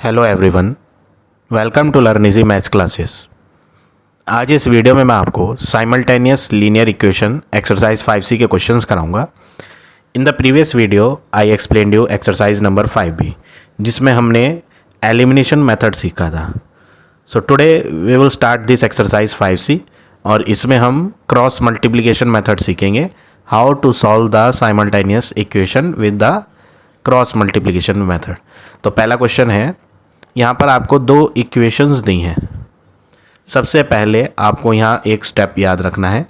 Hello everyone, welcome to learn easy maths classes. आज इस video में मैं आपको simultaneous linear equation exercise 5C के क्वेश्चंस कराऊंगा। In the previous video I explained you exercise number 5B, जिसमें हमने एलिमिनेशन मेथड सीखा था। So today we will start this exercise 5C और इसमें हम क्रॉस मल्टीप्लिकेशन मेथड सीखेंगे, how to solve the simultaneous equation with the cross multiplication method. तो पहला क्वेश्चन है, यहाँ पर आपको दो इक्वेशंस दी हैं। सबसे पहले आपको यहाँ एक स्टेप याद रखना है,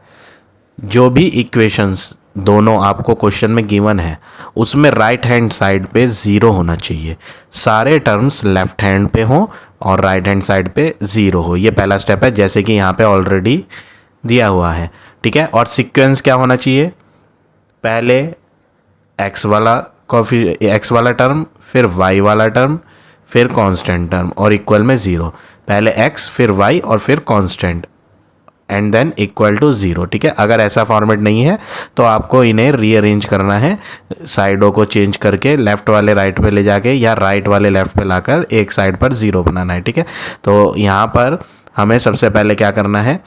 जो भी इक्वेशंस दोनों आपको क्वेश्चन में गिवन है उसमें राइट हैंड साइड पे ज़ीरो होना चाहिए। सारे टर्म्स लेफ्ट हैंड पे हो और राइट हैंड साइड पे ज़ीरो हो। ये पहला स्टेप है, जैसे कि यहाँ पे ऑलरेडी दिया हुआ है, ठीक है। और सीक्वेंस क्या होना चाहिए, पहले एक्स वाला टर्म, फिर वाई वाला टर्म, फिर कांस्टेंट टर्म और इक्वल में ज़ीरो। पहले एक्स फिर वाई और फिर constant and then equal to zero, ठीक है। अगर ऐसा फॉर्मेट नहीं है तो आपको इन्हें रीअरेंज करना है, साइडों को चेंज करके लेफ़्ट वाले राइट पे ले जाके या राइट वाले लेफ़्ट पे लाकर एक साइड पर ज़ीरो बनाना है, ठीक है। तो यहाँ पर हमें सबसे पहले क्या करना है,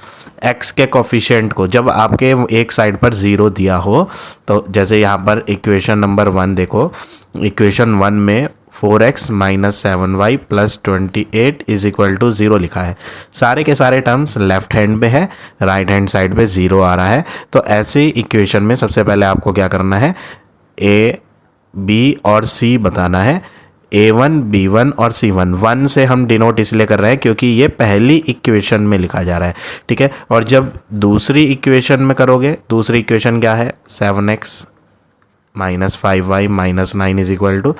x के कोफिशिएंट को, जब आपके एक साइड पर ज़ीरो दिया हो तो जैसे यहाँ पर इक्वेशन नंबर 1 देखो, इक्वेशन 1 में 4x minus 7y plus 28 is equal to 0 लिखा है। सारे के सारे टर्म्स लेफ्ट हैंड पे है, राइट हैंड साइड पे 0 आ रहा है। तो ऐसे इक्वेशन में सबसे पहले आपको क्या करना है, a, b और c बताना है। a1, b1 और c1, 1 से हम डिनोट इसलिए कर रहे हैं क्योंकि ये पहली इक्वेशन में लिखा जा रहा है, ठीक है। और जब दूसरी इक्वेशन में करोगे, दूसरी इक्वेशन क्या है, 7x minus 5y minus 9 is equal to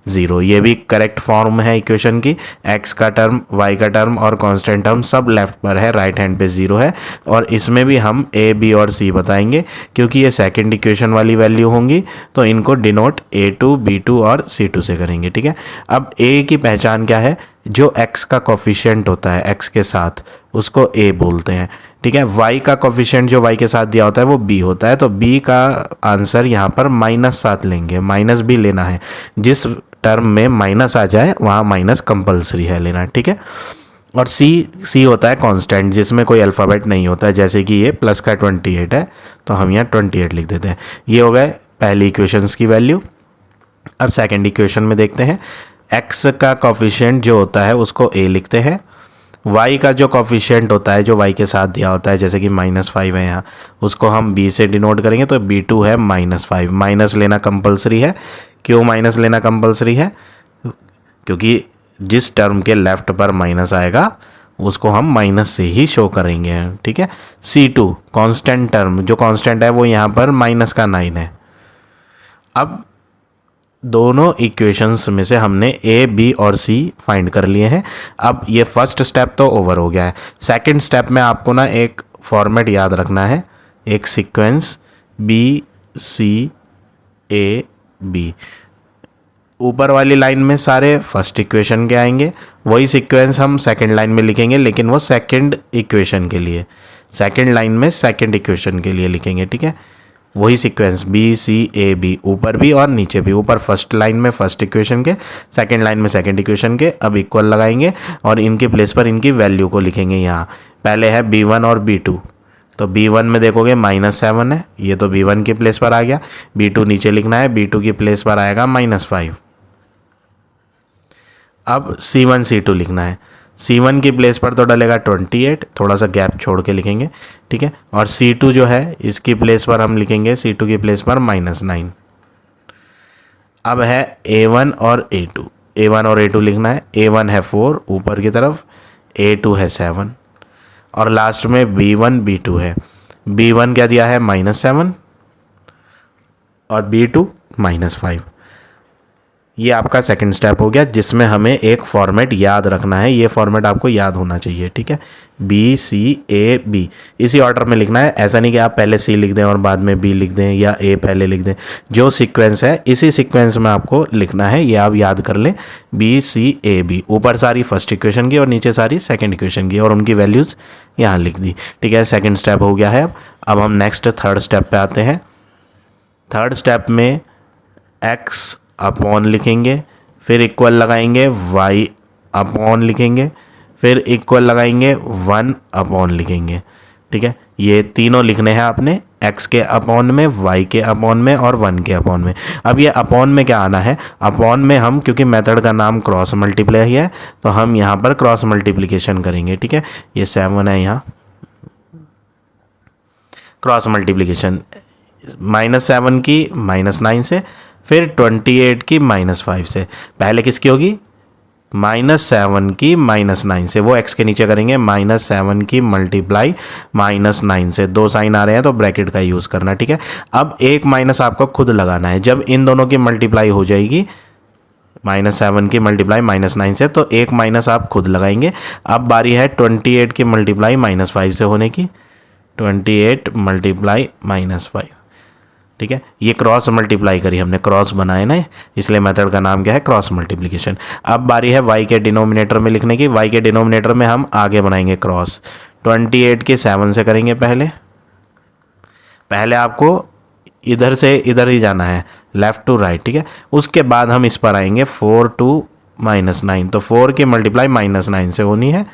0। ये भी करेक्ट फॉर्म है इक्वेशन की। x का टर्म, y का टर्म और कांस्टेंट टर्म सब लेफ्ट पर है, राइट हैंड पे 0 है। और इसमें भी हम a, b और c बताएंगे क्योंकि ये सेकंड इक्वेशन वाली वैल्यू होंगी, तो इनको डिनोट a2, b2 और c2 से करेंगे, ठीक है। अब a की पहचान क्या है, जो x का कोफिशिएंट होता है x के साथ उसको a बोलते हैं, ठीक है। y का कोफिशिएंट जो y के साथ दिया होता है वो b होता है, तो b का आंसर यहाँ पर -7 लेंगे, माइनस भी लेना है। जिस टर्म में माइनस आ जाए वहाँ माइनस कंपलसरी है लेना, ठीक है। और c होता है कांस्टेंट, जिसमें कोई अल्फ़ाबेट नहीं होता है, जैसे कि ये प्लस का 28 है तो हम यहाँ 28 लिख देते हैं। ये हो गए पहली इक्वेशंस की वैल्यू। अब सेकेंड इक्वेशन में देखते हैं, x का कोफिशिएंट जो होता है उसको a लिखते हैं, y का जो कोफिशिएंट होता है जो y के साथ दिया होता है, जैसे कि -5 है यहाँ, उसको हम b से डिनोट करेंगे, तो b2 है -5। माइनस लेना कंपलसरी है। क्यों माइनस लेना कंपलसरी है, क्योंकि जिस टर्म के लेफ्ट पर माइनस आएगा उसको हम माइनस से ही शो करेंगे, ठीक है। c2 कांस्टेंट टर्म, जो कांस्टेंट है वो यहाँ पर -9 है। अब दोनों इक्वेशंस में से हमने a, b और c फाइंड कर लिए हैं। अब ये फर्स्ट स्टेप तो ओवर हो गया है। सेकंड स्टेप में आपको ना एक फॉर्मेट याद रखना है, एक sequence b, c, a, b। ऊपर वाली लाइन में सारे फर्स्ट इक्वेशन के आएंगे, वही सीक्वेंस हम सेकंड लाइन में लिखेंगे, लेकिन वो सेकंड इक्वेशन के लिए, सेकंड लाइन में सेकंड इक्वेशन के लिए लिखेंगे, ठीक है। वही sequence b, c, a, b, ऊपर भी और नीचे भी। ऊपर फर्स्ट लाइन में फर्स्ट इक्वेशन के, सेकंड लाइन में सेकंड इक्वेशन के। अब इक्वल लगाएंगे और इनके प्लेस पर इनकी वैल्यू को लिखेंगे। यहाँ पहले है b1 और b2, तो b1 में देखोगे -7 है, ये तो b1 के प्लेस पर आ गया। b2 नीचे लिखना है, b2 की प्लेस पर आएगा -5। अब c1, c2 लिखना है, c1 की प्लेस पर तो डलेगा 28, थोड़ा सा गैप छोड़ के लिखेंगे, ठीक है। और c2 जो है इसकी प्लेस पर हम लिखेंगे, c2 की प्लेस पर -9। अब है a1 और a2, a1 और a2 लिखना है। a1 है 4 ऊपर की तरफ, a2 है 7 और लास्ट में b1, b2 है। b1 क्या दिया है, -7 और b2 -5। ये आपका सेकंड स्टेप हो गया, जिसमें हमें एक फॉर्मेट याद रखना है। ये फॉर्मेट आपको याद होना चाहिए, ठीक है। b, c, a, b इसी ऑर्डर में लिखना है। ऐसा नहीं कि आप पहले c लिख दें और बाद में b लिख दें या a पहले लिख दें। जो सीक्वेंस है इसी सीक्वेंस में आपको लिखना है, ये आप याद कर लें। b, c, a, b, ऊपर सारी फर्स्ट इक्वेशन की और नीचे सारी सेकेंड इक्वेशन की, और उनकी वैल्यूज़ यहाँ लिख दी, ठीक है। सेकेंड स्टेप हो गया है। अब हम नेक्स्ट थर्ड स्टेप पे आते हैं। थर्ड स्टेप में x अपॉन लिखेंगे, फिर इक्वल लगाएंगे y अपॉन लिखेंगे, फिर इक्वल लगाएंगे 1 अपॉन लिखेंगे। ठीक है, ये तीनों लिखने हैं आपने, x के अपॉन में, y के अपॉन में और 1 के अपॉन में। अब ये अपॉन में क्या आना है, अपॉन में हम, क्योंकि मेथड का नाम क्रॉस मल्टीप्लाई है तो हम यहाँ पर क्रॉस मल्टीप्लिकेशन करेंगे। ठीक है, ये 7 है, यहाँ क्रॉस मल्टीप्लिकेशन -7 की -9 से, फिर 28 की -5 से। पहले किसकी होगी, -7 की -9 से, वो x के नीचे करेंगे, -7 की मल्टीप्लाई -9 से। दो साइन आ रहे हैं तो ब्रैकेट का यूज़ करना। ठीक है, अब एक माइनस आपको खुद लगाना है। जब इन दोनों की मल्टीप्लाई हो जाएगी -7 की मल्टीप्लाई -9 से, तो एक माइनस आप खुद लगाएंगे। अब बारी है 28 की मल्टीप्लाई -5 से होने की, 28 मल्टीप्लाई -5। ठीक है, ये क्रॉस मल्टीप्लाई करी हमने, क्रॉस बनाए ना, इसलिए मेथड का नाम क्या है, क्रॉस मल्टीप्लिकेशन। अब बारी है y के डिनोमिनेटर में लिखने की। y के डिनोमिनेटर में हम आगे बनाएंगे क्रॉस, 28 के 7 से करेंगे। पहले आपको इधर से इधर ही जाना है, लेफ़्ट टू राइट। ठीक है, उसके बाद हम इस पर आएंगे 4 to -9, तो 4 की मल्टीप्लाई -9 से होनी है,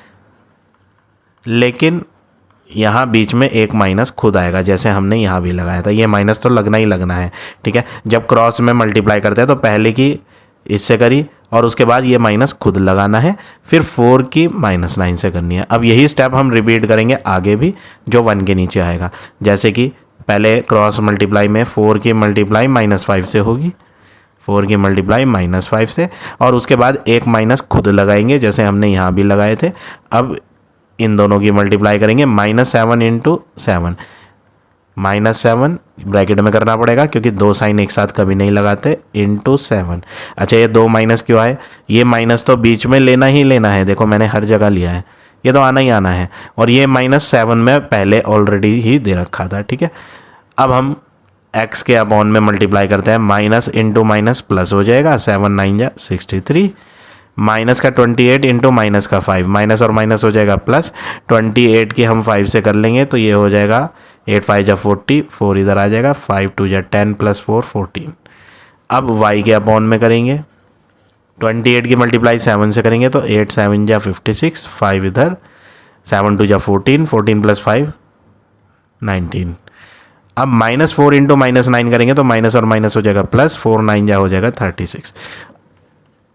लेकिन यहाँ बीच में एक माइनस खुद आएगा, जैसे हमने यहाँ भी लगाया था। ये माइनस तो लगना ही लगना है। ठीक है, जब क्रॉस में मल्टीप्लाई करते हैं तो पहले की इससे करी और उसके बाद ये माइनस खुद लगाना है, फिर 4 की -9 से करनी है। अब यही स्टेप हम रिपीट करेंगे आगे भी, जो 1 के नीचे आएगा। जैसे कि पहले क्रॉस मल्टीप्लाई में 4 की मल्टीप्लाई -5 से होगी, 4 की मल्टीप्लाई -5 से, और उसके बाद एक माइनस खुद लगाएंगे, जैसे हमने यहाँ भी लगाए थे। अब इन दोनों की मल्टीप्लाई करेंगे, -7 इंटू 7, -7 ब्रैकेट में करना पड़ेगा क्योंकि दो साइन एक साथ कभी नहीं लगाते, इंटू 7। अच्छा, ये दो माइनस क्यों आए, ये माइनस तो बीच में लेना ही लेना है, देखो मैंने हर जगह लिया है, ये तो आना ही आना है, और ये -7 में पहले ऑलरेडी ही दे रखा था। ठीक है, अब हम x के अपॉन में मल्टीप्लाई करते हैं, माइनस इंटू माइनस प्लस हो जाएगा, 7 9 जा 63, माइनस का 28 इंटू माइनस का 5, माइनस और माइनस हो जाएगा प्लस, 28 की हम 5 से कर लेंगे तो ये हो जाएगा 8 5 जा 40, 4 इधर आ जाएगा, 5 2 जा 10 प्लस 4 14। अब y के अपॉन में करेंगे, 28 की मल्टीप्लाई 7 से करेंगे तो 8 7 जा 56, 5 इधर, 7 2 जा 14, 14 प्लस 5 19। अब -4 इंटू -9 करेंगे तो माइनस और माइनस हो जाएगा प्लस, 4 9 जा हो जाएगा 36।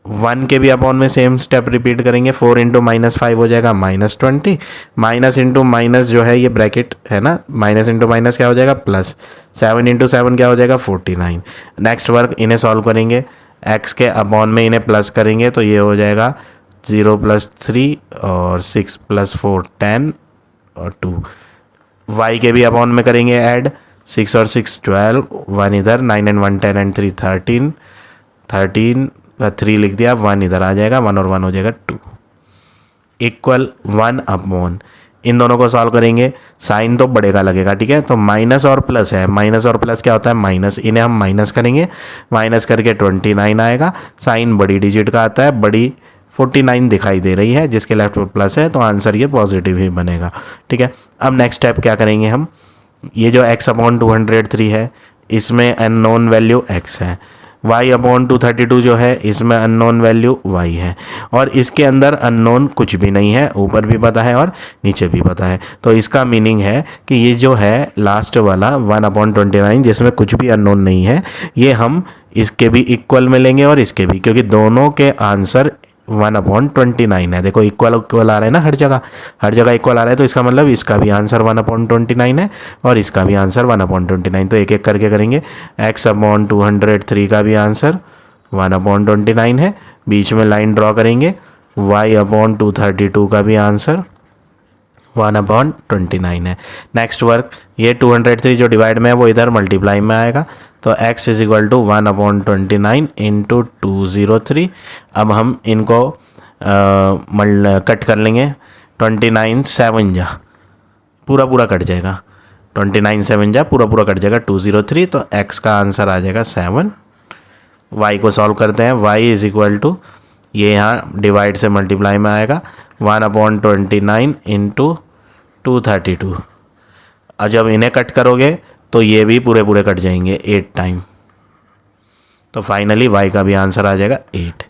1 के भी अपॉन में सेम स्टेप रिपीट करेंगे, 4 इंटू -5 हो जाएगा -20, माइनस इंटू माइनस जो है ये ब्रैकेट है ना, माइनस इंटू माइनस क्या हो जाएगा प्लस, 7 इंटू 7 क्या हो जाएगा 49। नेक्स्ट वर्क इन्हें सॉल्व करेंगे, x के अपॉन में इन्हें प्लस करेंगे तो ये हो जाएगा 0 + 3 और 6 + 4 10 और 2। y के भी अपॉन में करेंगे ऐड, 6 और 6 12, 1 इधर, 9 and 1 10 and 3 13, 13 का 3 लिख दिया, 1 इधर आ जाएगा, 1 और 1 हो जाएगा 2, इक्वल 1 अपॉन, इन दोनों को सॉल्व करेंगे, साइन तो बड़े का लगेगा। ठीक है, तो माइनस और प्लस है, माइनस और प्लस क्या होता है माइनस, इन्हें हम माइनस करेंगे, माइनस करके 29 आएगा, साइन बड़ी डिजिट का आता है, बड़ी 49 दिखाई दे रही है, जिसके लेफ्ट पर प्लस है तो आंसर ये पॉजिटिव ही बनेगा। ठीक है, अब नेक्स्ट स्टेप क्या करेंगे हम, ये जो x अपॉन 203 है इसमें अननोन वैल्यू x है, y अपॉन 232 जो है इसमें अननोन वैल्यू y है, और इसके अंदर अननोन कुछ भी नहीं है, ऊपर भी पता है और नीचे भी पता है। तो इसका मीनिंग है कि ये जो है लास्ट वाला 1/29 जिसमें कुछ भी अननोन नहीं है, ये हम इसके भी इक्वल में लेंगे और इसके भी, क्योंकि दोनों के आंसर 1/29 है। देखो इक्वल इक्वल आ रहा है ना, हर जगह इक्वल आ रहा है, तो इसका मतलब इसका भी आंसर 1/29 है और इसका भी आंसर 1/29। तो एक एक करके करेंगे, x अपॉन 203 का भी आंसर 1/29 है, बीच में लाइन ड्रॉ करेंगे, y अपॉन 232 का भी आंसर 1/29 है। नेक्स्ट वर्क, ये 203 जो डिवाइड में है वो इधर मल्टीप्लाई में आएगा, तो x is equal to 1/29 into 203। अब हम इनको कट कर लेंगे, 29 7 जा पूरा कट जाएगा, 29 7 जा पूरा कट जाएगा 203, तो x का आंसर आ जाएगा 7। y को सॉल्व करते हैं, y इज इक्वल टू, ये यहाँ डिवाइड से मल्टीप्लाई में आएगा, 1/29 इंटू 232। और जब इन्हें कट करोगे तो ये भी पूरे कट जाएंगे 8 टाइम, तो फाइनली y का भी आंसर आ जाएगा 8।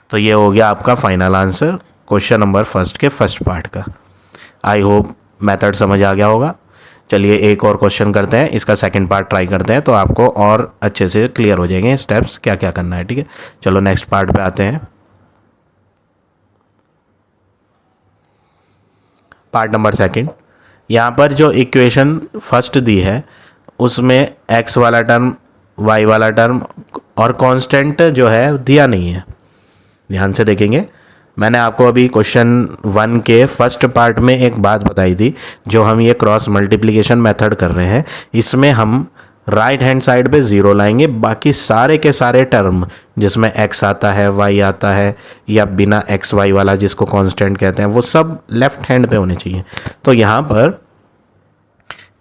तो ये हो गया आपका final answer question number first के फर्स्ट पार्ट का। आई होप मेथड समझ आ गया होगा। चलिए एक और क्वेश्चन करते हैं, इसका सेकंड पार्ट ट्राई करते हैं तो आपको और अच्छे से क्लियर हो जाएंगे स्टेप्स क्या क्या करना है। ठीक है, चलो नेक्स्ट पार्ट पे आते हैं। पार्ट नंबर सेकंड, यहाँ पर जो इक्वेशन फर्स्ट दी है उसमें एक्स वाला टर्म, वाई वाला टर्म और कांस्टेंट जो है दिया नहीं है। ध्यान से देखेंगे, मैंने आपको अभी क्वेश्चन 1 के फर्स्ट पार्ट में एक बात बताई थी, जो हम ये क्रॉस मल्टीप्लिकेशन मेथड कर रहे हैं इसमें हम राइट हैंड साइड पे ज़ीरो लाएंगे, बाकी सारे के सारे टर्म जिसमें x आता है, y आता है या बिना एक्स वाई वाला जिसको कांस्टेंट कहते हैं वो सब लेफ्ट हैंड पे होने चाहिए। तो यहाँ पर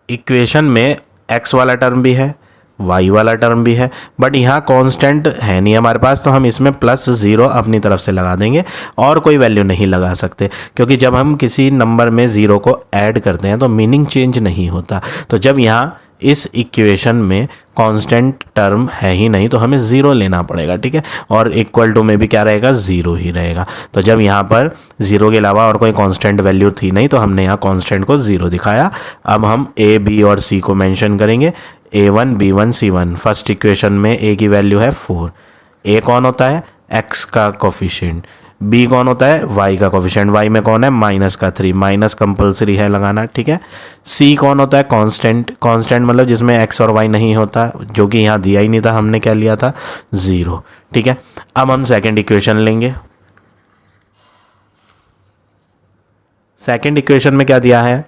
इक्वेशन में x वाला टर्म भी है, y वाला टर्म भी है, बट यहाँ कांस्टेंट है नहीं हमारे पास, तो हम इसमें +0 अपनी तरफ से लगा देंगे और कोई वैल्यू नहीं लगा सकते, क्योंकि जब हम किसी नंबर में ज़ीरो को ऐड करते हैं तो मीनिंग चेंज नहीं होता। तो जब यहाँ इस इक्वेशन में कांस्टेंट टर्म है ही नहीं तो हमें ज़ीरो लेना पड़ेगा। ठीक है, और इक्वल टू में भी क्या रहेगा, ज़ीरो ही रहेगा। तो जब यहाँ पर ज़ीरो के अलावा और कोई कांस्टेंट वैल्यू थी नहीं तो हमने यहाँ कांस्टेंट को ज़ीरो दिखाया। अब हम a, b और c को मेंशन करेंगे, a1, b1, c1। First equation में a की वैल्यू है 4। a कौन होता है, x का कोफिशिएंट, b कौन होता है, y का कोफिशिएंट, y में कौन है, -3, माइनस कंपलसरी है लगाना। ठीक है, c कौन होता है, कांस्टेंट, कांस्टेंट मतलब जिसमें x और y नहीं होता, जो कि यहाँ दिया ही नहीं था, हमने क्या लिया था, 0। ठीक है, अब हम सेकंड इक्वेशन लेंगे। सेकंड इक्वेशन में क्या दिया है,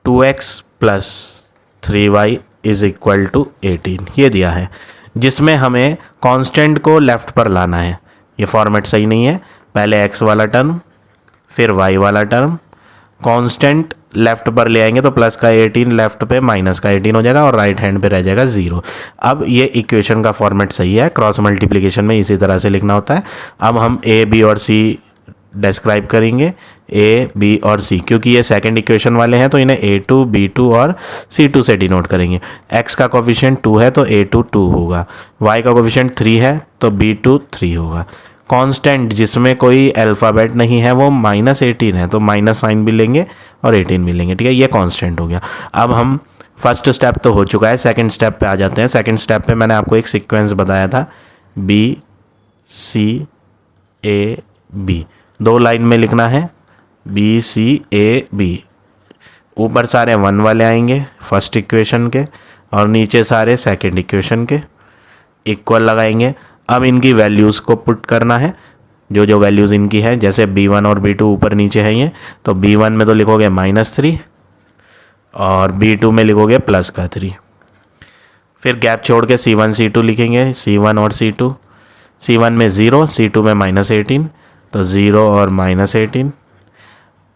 2x + 3y = 18 ये दिया है, जिसमें हमें कांस्टेंट को लेफ्ट पर लाना है। ये फॉर्मेट सही नहीं है, पहले x वाला टर्म फिर y वाला टर्म, कांस्टेंट लेफ्ट पर ले आएंगे तो प्लस का 18 लेफ्ट पे माइनस का 18 हो जाएगा और राइट हैंड पे रह जाएगा 0। अब ये इक्वेशन का फॉर्मेट सही है, क्रॉस मल्टीप्लिकेशन में इसी तरह से लिखना होता है। अब हम a, b और c डिस्क्राइब करेंगे, a, b और c, क्योंकि ये सेकंड इक्वेशन वाले हैं तो इन्हें a2, b2 और c2 से डिनोट करेंगे। x का कोफिशिएंट 2 है तो a2 2 होगा, y का कोफिशिएंट 3 है तो b2 3 होगा। कांस्टेंट जिसमें कोई अल्फ़ाबेट नहीं है वो -18 है तो माइनस साइन भी लेंगे और 18 भी लेंगे। ठीक है, ये कांस्टेंट हो गया। अब हम फर्स्ट स्टेप तो हो चुका है, सेकंड स्टेप पे आ जाते हैं। सेकंड स्टेप पे मैंने आपको एक सीक्वेंस बताया था, b c a b, 2 line में लिखना है b c a b। ऊपर सारे 1 वाले आएंगे फर्स्ट इक्वेशन के और नीचे सारे सेकंड इक्वेशन के, इक्वल लगाएंगे। अब इनकी वैल्यूज़ को पुट करना है, जो जो वैल्यूज़ इनकी है, जैसे b1 और b2 ऊपर नीचे है ये, तो b1 में तो लिखोगे -3 और b2 में लिखोगे +3। फिर गैप छोड़ के c1 c2 लिखेंगे, c1 और c2, c1 में 0, c2 में -18 तो 0 और -18।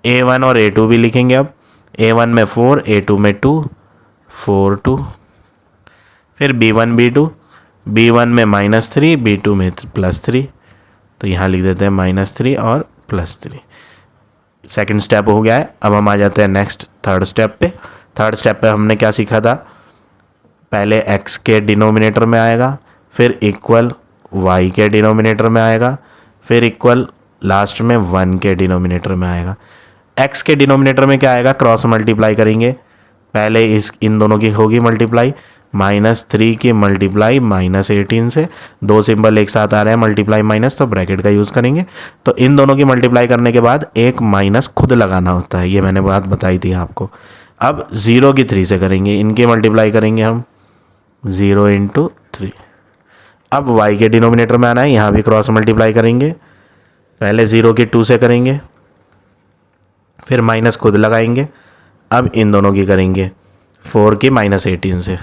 a1 और a2 भी लिखेंगे, अब a1 में 4, a2 में 2, 4 2। फिर b1 b2, b1 में -3, b2 में +3 तो यहाँ लिख देते हैं -3 और +3। सेकंड स्टेप हो गया है। अब हम आ जाते हैं नेक्स्ट थर्ड स्टेप पे। थर्ड स्टेप पे हमने क्या सीखा था, पहले x के डिनोमिनेटर में आएगा, फिर इक्वल y के डिनोमिनेटर में आएगा, फिर इक्वल लास्ट में 1 के डिनोमिनेटर में आएगा। x के डिनोमिनेटर में क्या आएगा, क्रॉस मल्टीप्लाई करेंगे, पहले इन दोनों की होगी मल्टीप्लाई, -3 की मल्टीप्लाई -18 से, 2 सिंबल एक साथ आ रहे हैं मल्टीप्लाई माइनस तो ब्रैकेट का यूज़ करेंगे। तो इन दोनों की मल्टीप्लाई करने के बाद एक माइनस खुद लगाना होता है, ये मैंने बात बताई थी आपको। अब 0 की 3 से करेंगे, इनकी मल्टीप्लाई करेंगे हम 0 × 3। अब y के डिनोमिनेटर में आना है, यहाँ भी क्रॉस मल्टीप्लाई करेंगे, पहले 0 की 2 से करेंगे, फिर माइनस खुद लगाएंगे। अब इन दोनों की करेंगे 4 की -18 से।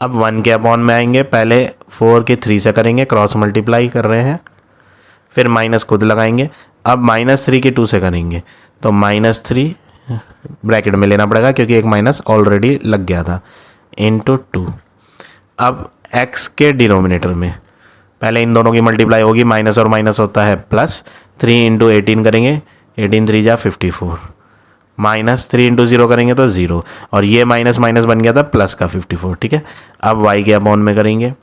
अब 1 के अपॉन में आएंगे, पहले 4 की 3 से करेंगे, क्रॉस मल्टीप्लाई कर रहे हैं, फिर माइनस खुद लगाएंगे। अब -3 की 2 से करेंगे तो -3 ब्रैकेट में लेना पड़ेगा क्योंकि एक माइनस ऑलरेडी लग गया था, × 2। अब x के डिनोमिनेटर में पहले इन दोनों की मल्टीप्लाई होगी, माइनस और माइनस होता है प्लस, 3 × 18 करेंगे, 18 3 जा 54, -3 × 0 करेंगे तो 0 और ये माइनस माइनस बन गया था प्लस का 54। ठीक है, अब y के अपॉन में करेंगे,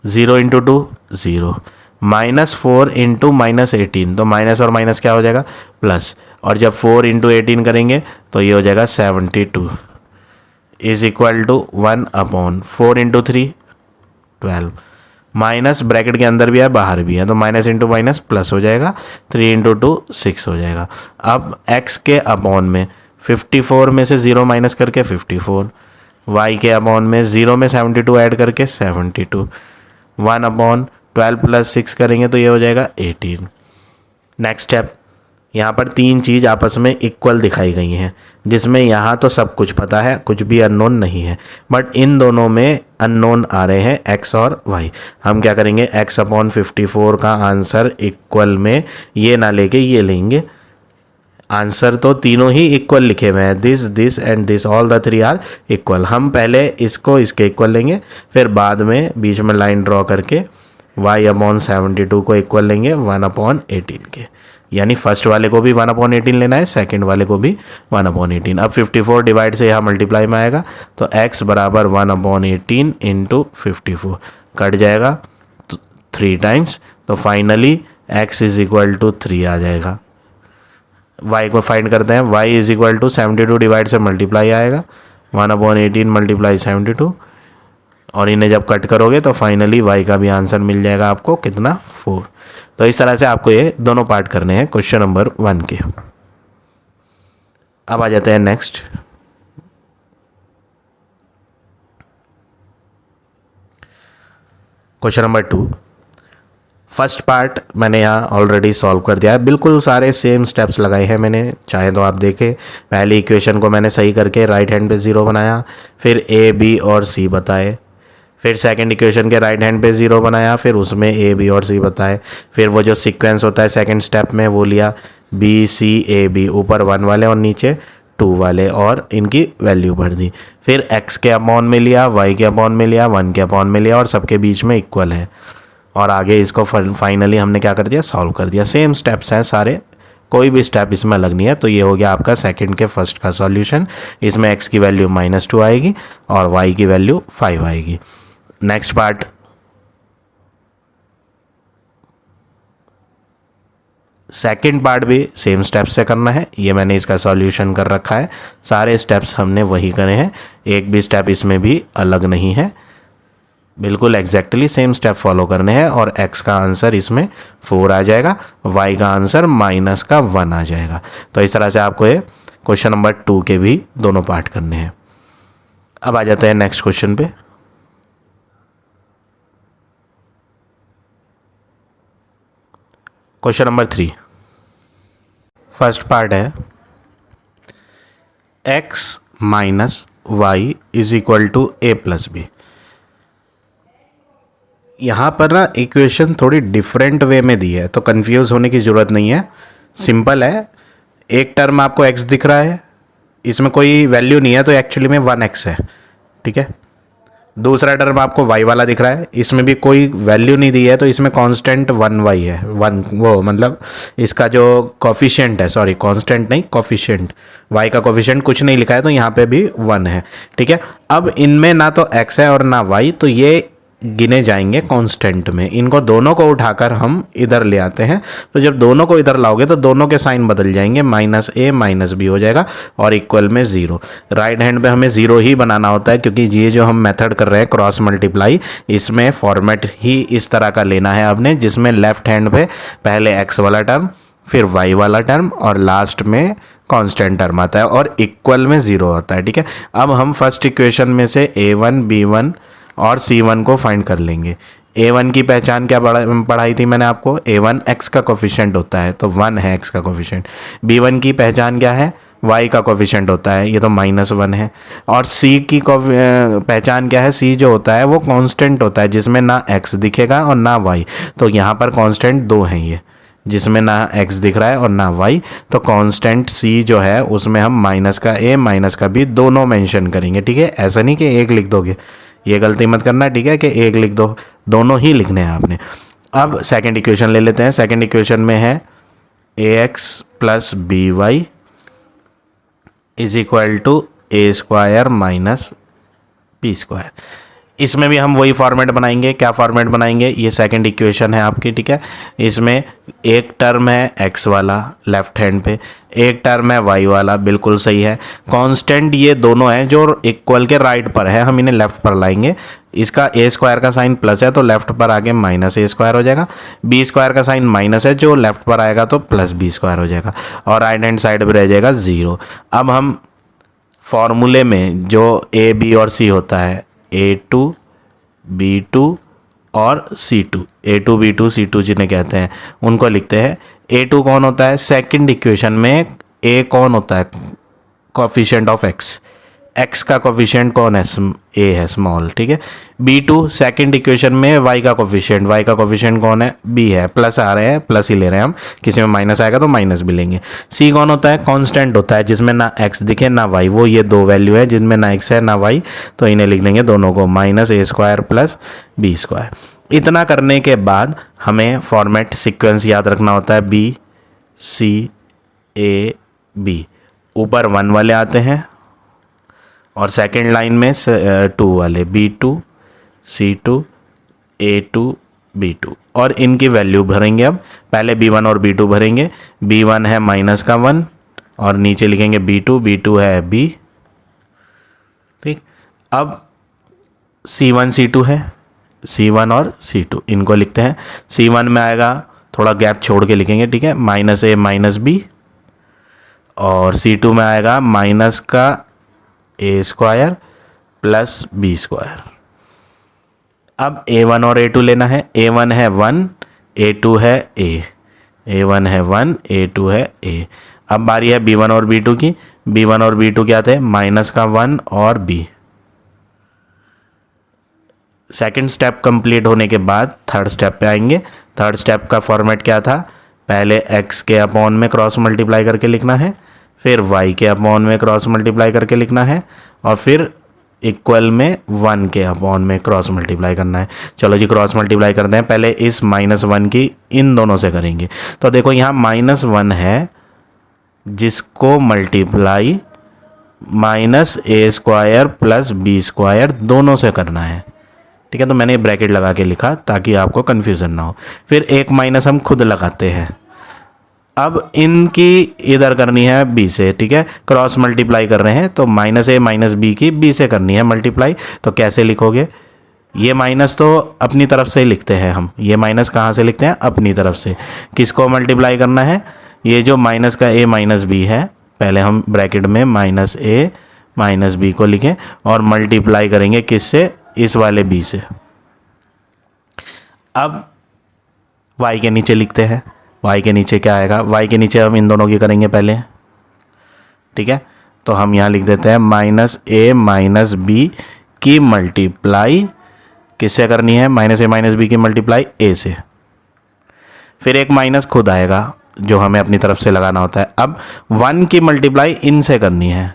0 इंटू 2 0, -4 इंटू -18, तो माइनस और माइनस क्या हो जाएगा प्लस, और जब 4 इंटू 18 करेंगे तो ये हो जाएगा 72 is equal to 1/4 into 3 12, minus bracket के अंदर भी है बाहर भी है, तो माइनस इंटू माइनस प्लस हो जाएगा, 3 इंटू 2 6 हो जाएगा। अब x के अपॉन में 54 में से 0 माइनस करके 54, y के अपॉन में 0 में 72 ऐड करके 72, 1/12 प्लस 6 करेंगे तो ये हो जाएगा 18। नेक्स्ट स्टेप, यहाँ पर तीन चीज़ आपस में इक्वल दिखाई गई हैं, जिसमें यहाँ तो सब कुछ पता है, कुछ भी अननोन नहीं है, बट इन दोनों में अननोन आ रहे हैं x और y। हम क्या करेंगे, x/54 का आंसर इक्वल में ये ना लेके ये लेंगे। आंसर तो तीनों ही इक्वल लिखे हुए हैं, this and this, all the three are equal. हम पहले इसको इसके इक्वल लेंगे, फिर बाद में बीच में लाइन ड्रॉ करके y/72 को इक्वल लेंगे 1/18 के, यानी फर्स्ट वाले को भी 1/18 लेना है, सेकंड वाले को भी 1/18। अब 54 डिवाइड से यहाँ मल्टीप्लाई में आएगा, तो x बराबर 1/18 इंटू 54 कट जाएगा 3 टाइम्स, तो finally x is equal to 3 आ जाएगा। y को फाइंड करते हैं, y is equal to 72 divide से मल्टीप्लाई आएगा 1/18 मल्टीप्लाई 72, और इन्हें जब कट करोगे तो फाइनली y का भी आंसर मिल जाएगा आपको कितना 4। तो इस तरह से आपको ये दोनों पार्ट करने हैं क्वेश्चन नंबर 1 के। अब आ जाते हैं next. Question number 2। First part मैंने यहाँ ऑलरेडी सॉल्व कर दिया है, बिल्कुल सारे सेम स्टेप्स लगाए हैं मैंने, चाहे तो आप देखें। पहली इक्वेशन को मैंने सही करके राइट हैंड पे 0 बनाया, फिर a b और c बताए, फिर सेकंड इक्वेशन के राइट हैंड पे 0 बनाया, फिर उसमें a b और c बताए, फिर वो जो सीक्वेंस होता है सेकंड स्टेप में वो लिया b c a b, ऊपर 1 वाले और नीचे 2 वाले, और इनकी वैल्यू भर दी। फिर x के अपॉन में लिया, y के अपॉन में लिया, 1 के अपॉन में लिया, और सबके बीच में इक्वल है, और आगे इसको फाइनली हमने क्या कर दिया, सॉल्व कर दिया। सेम स्टेप्स हैं सारे, कोई भी स्टेप इसमें अलग नहीं है। तो ये हो गया आपका सेकंड के फर्स्ट का सॉल्यूशन। इसमें x की वैल्यू -2 आएगी और y की वैल्यू 5 आएगी। नेक्स्ट पार्ट, सेकंड पार्ट भी सेम स्टेप्स से करना है। ये मैंने इसका सॉल्यूशन कर रखा है, सारे स्टेप्स हमने वही करे हैं, एक भी स्टेप इसमें भी अलग नहीं है, बिल्कुल एग्जैक्टली सेम स्टेप फॉलो करने हैं। और x का आंसर इसमें 4 आ जाएगा, y का आंसर -1 आ जाएगा। तो इस तरह से आपको ये क्वेश्चन नंबर 2 के भी दोनों पार्ट करने हैं। अब आ जाते हैं नेक्स्ट क्वेश्चन पे। क्वेश्चन नंबर 3, फर्स्ट पार्ट है x - y is equal to a + b। यहाँ पर ना इक्वेशन थोड़ी डिफरेंट वे में दी है, तो कंफ्यूज होने की ज़रूरत नहीं है, सिंपल है। एक टर्म आपको x दिख रहा है, इसमें कोई वैल्यू नहीं है, तो एक्चुअली में 1x है, ठीक है। दूसरा टर्म आपको y वाला दिख रहा है, इसमें भी कोई वैल्यू नहीं दी है, तो इसमें कांस्टेंट 1y है, 1 वो मतलब इसका जो कोफिशिएंट है, सॉरी कांस्टेंट नहीं कोफिशिएंट, y का कोफिशिएंट कुछ नहीं लिखा है, तो यहाँ पे भी 1 है, ठीक है। अब इनमें ना तो x है और ना y, तो ये गिने जाएंगे कांस्टेंट में। इनको दोनों को उठाकर हम इधर ले आते हैं, तो जब दोनों को इधर लाओगे तो दोनों के साइन बदल जाएंगे, -a - b हो जाएगा और इक्वल में 0। राइट हैंड पे हमें 0 ही बनाना होता है, क्योंकि ये जो हम मेथड कर रहे हैं क्रॉस मल्टीप्लाई, इसमें फॉर्मेट ही इस तरह का लेना है आपने, जिसमें लेफ्ट हैंड पे पहले x वाला टर्म, फिर y वाला टर्म, और लास्ट में कांस्टेंट टर्म आता है, और इक्वल में 0 होता है, ठीक है। अब हम फर्स्ट इक्वेशन में से a1 b1 और c1 को फाइंड कर लेंगे। a1 की पहचान क्या पढ़ाई थी मैंने आपको, a1 x का कोफिशिएंट होता है, तो 1 है x का कोफिशिएंट। b1 की पहचान क्या है, y का कोफिशिएंट होता है, ये तो -1 है। और c की पहचान क्या है, c जो होता है वो कांस्टेंट होता है, जिसमें ना x दिखेगा और ना y, तो यहाँ पर कांस्टेंट 2 हैं, ये जिसमें ना x दिख रहा है और ना y, तो कांस्टेंट c जो है उसमें हम माइनस का a माइनस का b दोनों मेंशन करेंगे, ठीक है। ऐसा नहीं कि एक लिख दोगे, ये गलती मत करना, ठीक है, कि एक लिख दो, दोनों ही लिखने हैं आपने। अब सेकंड इक्वेशन ले लेते हैं। सेकंड इक्वेशन में है ax + by is equal to a² - b²। इसमें भी हम वही फॉर्मेट बनाएंगे। क्या फॉर्मेट बनाएंगे, ये सेकंड इक्वेशन है आपकी, ठीक है। इसमें एक टर्म है x वाला लेफ्ट हैंड पे, एक टर्म है y वाला, बिल्कुल सही है। कांस्टेंट ये दोनों हैं जो इक्वल के राइट पर है, हम इन्हें लेफ्ट पर लाएंगे। इसका a स्क्वायर का साइन प्लस है तो लेफ्ट पर आगे माइनस a स्क्वायर हो जाएगा। b स्क्वायर का साइन माइनस है, जो लेफ्ट पर आएगा तो प्लस b स्क्वायर हो जाएगा, और राइट हैंड साइड पर रह जाएगा 0। अब हम फॉर्मूले में जो a b और c होता है, A2 B2 और C2, A2 B2 C2 जिन्हें कहते हैं, उनको लिखते हैं। A2 कौन होता है, सेकंड इक्वेशन में A कौन होता है, कोफिशिएंट ऑफ x का कोफिशिएंट कौन है, a है, स्मॉल, ठीक है। B2 सेकंड इक्वेशन में y का कोफिशिएंट कौन है, b है। प्लस आ रहे हैं, प्लस ही ले रहे हैं हम, किसी में माइनस आएगा तो माइनस भी लेंगे। c कौन होता है, कांस्टेंट होता है जिसमें ना x दिखे ना y, वो ये दो वैल्यू है जिनमें ना x है ना y, तो इन्हें लिख लेंगे दोनों को, minus a square plus b square. इतना करने के बाद हमें फॉर्मेट सीक्वेंस याद रखना होता है, b c a b, ऊपर 1 वाले आते हैं और सेकेंड लाइन में 2 वाले, B2 C2 A2 B2, और इनकी वैल्यू भरेंगे। अब पहले B1 और B2 भरेंगे। B1 है माइनस का 1 और नीचे लिखेंगे B2 है B, ठीक। अब C1 C2 है, C1 और C2 इनको लिखते हैं। C1 में आएगा, थोड़ा गैप छोड़ के लिखेंगे, ठीक है, माइनस A माइनस B, और C2 में आएगा माइनस का a square plus b square. अब a1 और a2 लेना है। a1 है 1, a2 है a, a1 है 1, a2 है a। अब बारी है b1 और b2 की। b1 और b2 क्या थे, माइनस का 1 और b। सेकंड स्टेप कंप्लीट होने के बाद थर्ड स्टेप पे आएंगे। थर्ड स्टेप का फॉर्मेट क्या था, पहले x के अपॉन में क्रॉस मल्टीप्लाई करके लिखना है, फिर y के अपॉन में क्रॉस मल्टीप्लाई करके लिखना है, और फिर इक्वल में 1 के अपॉन में क्रॉस मल्टीप्लाई करना है। चलो जी क्रॉस मल्टीप्लाई करते हैं। पहले इस -1 की इन दोनों से करेंगे। तो देखो यहाँ -1 है जिसको multiply minus a square plus b square दोनों से करना है, ठीक है। तो मैंने ब्रैकेट लगा के लिखा ताकि आपको कन्फ्यूज़न ना हो। फिर एक माइनस हम खुद लगाते हैं। अब इनकी इधर करनी है b से, ठीक है, क्रॉस मल्टीप्लाई कर रहे हैं तो माइनस a माइनस b की b से करनी है मल्टीप्लाई। तो कैसे लिखोगे, ये माइनस तो अपनी तरफ से ही लिखते हैं हम, ये माइनस कहाँ से लिखते हैं, अपनी तरफ से। किसको मल्टीप्लाई करना है, ये जो माइनस का a माइनस b है, पहले हम ब्रैकेट में माइनस a माइनस b को लिखें और मल्टीप्लाई करेंगे किससे, इस वाले b से। अब y के नीचे लिखते हैं। y के नीचे क्या आएगा, y के नीचे हम इन दोनों की करेंगे पहले, ठीक है। तो हम यहाँ लिख देते हैं माइनस a माइनस b की मल्टीप्लाई किससे करनी है, माइनस a माइनस b की मल्टीप्लाई a से। फिर एक माइनस खुद आएगा जो हमें अपनी तरफ से लगाना होता है। अब 1 की मल्टीप्लाई इनसे करनी है,